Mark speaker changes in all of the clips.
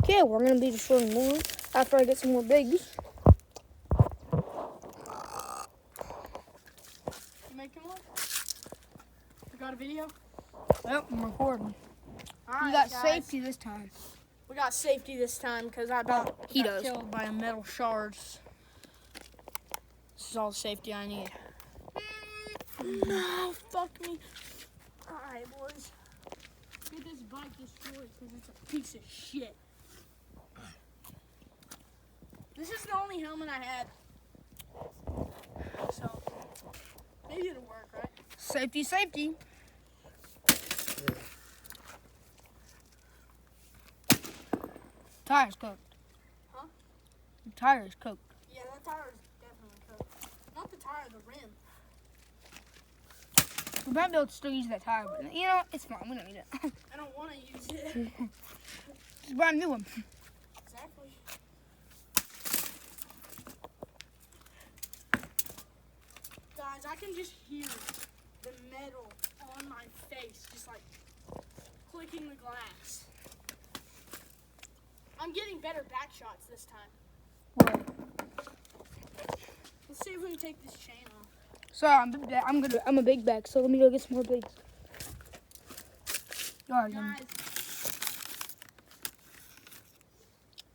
Speaker 1: Okay, we're going to be destroying more after I get some more bigs.
Speaker 2: You making one? We got a video?
Speaker 1: Yep, I'm recording.
Speaker 2: All right,
Speaker 1: You got
Speaker 2: guys.
Speaker 1: safety this time.
Speaker 2: We got safety this time because I got killed by a metal shards. This is all the safety I need. No, fuck me. All right, boys. Get this bike destroyed because it's a piece of shit. This is the only helmet I had. So, maybe it'll work, right?
Speaker 1: Safety, safety. Tire's cooked.
Speaker 2: Huh?
Speaker 1: The tire's cooked.
Speaker 2: Yeah, that tire is definitely cooked. Not the tire, the rim.
Speaker 1: We might be able to still use that tire, but you know, it's fine. We don't need it.
Speaker 2: I don't want to use it.
Speaker 1: Just buy a new one.
Speaker 2: Exactly. Guys, I can just hear the metal on my face, just like clicking the glass. I'm getting better back shots this time. Let's see if we can take this chain off.
Speaker 1: Sorry, I'm a big bag, so let me go get some more bigs. Alright,
Speaker 2: Guys,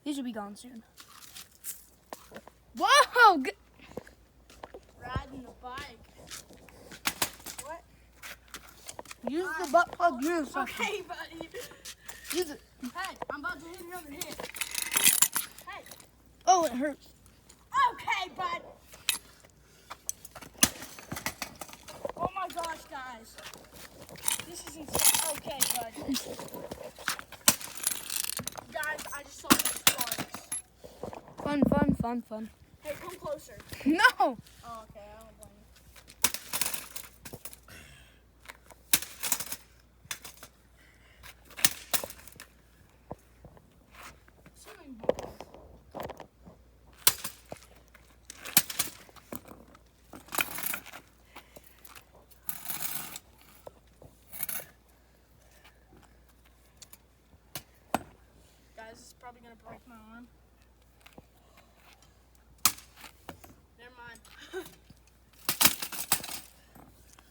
Speaker 1: these will be gone soon. Whoa!
Speaker 2: riding the bike. What?
Speaker 1: Use the butt plug unicycle.
Speaker 2: Okay, buddy.
Speaker 1: Use it.
Speaker 2: Hey, I'm about to hit another hit. Hey.
Speaker 1: Oh, it hurts.
Speaker 2: Okay, bud. Oh my gosh, guys. This is insane. Okay, bud. Guys, I just saw the sparks.
Speaker 1: Fun.
Speaker 2: Hey, come closer.
Speaker 1: No!
Speaker 2: Oh, okay, I don't blame you. Swimming pool. Guys, this is probably gonna break my arm. Never mind.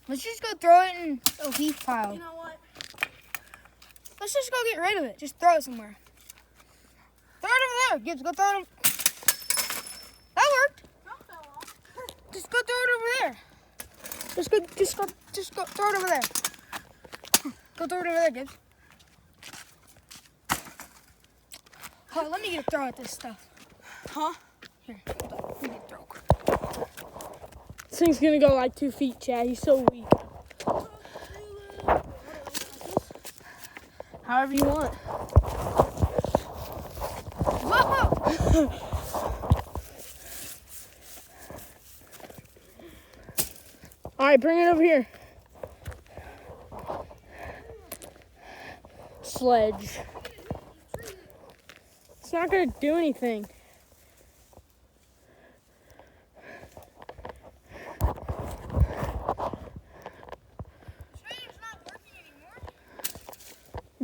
Speaker 1: Let's just go throw it in a leaf pile.
Speaker 2: You know what?
Speaker 1: Let's just go get rid of it. Just throw it somewhere. Throw it over there. Gibbs, go throw it. That worked.
Speaker 2: That fell off.
Speaker 1: Just go throw it over there. Just go throw it over there. Go throw it over there, Gibbs. Oh, let me get a throw at this stuff.
Speaker 2: Huh?
Speaker 1: Here, hold on. Let me get a throw.
Speaker 2: This thing's gonna go like 2 feet, Chad. He's so weak. However you want.
Speaker 1: Whoa!
Speaker 2: All right, bring it over here. Sledge. It's not gonna do anything.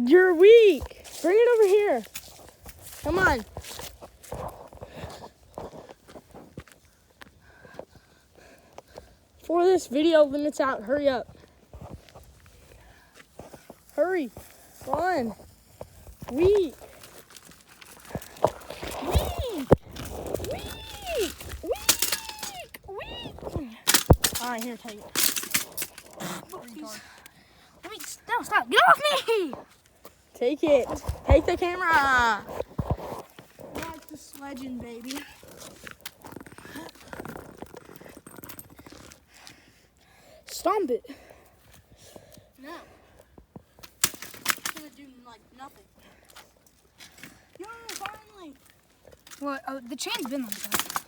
Speaker 2: You're weak. Bring it over here. Come on. Before this video limits out, hurry up. Hurry. Come on. Weak. Weak. All right, here, take it.
Speaker 1: No, stop. Get off me!
Speaker 2: Take it. Take the camera. That's the sledging, baby.
Speaker 1: Stomp it.
Speaker 2: No. It's gonna do like nothing. Yo, finally.
Speaker 1: What? Oh, the chain's been like that.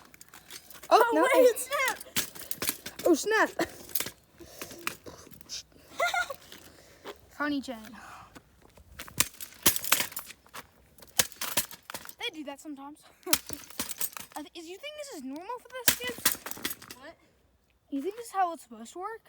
Speaker 2: Oh,
Speaker 1: no.
Speaker 2: wait, it snapped.
Speaker 1: Oh, snap. Funny chain. They do that sometimes. You think this is normal for this, kids?
Speaker 2: What?
Speaker 1: You think this is how it's supposed to work?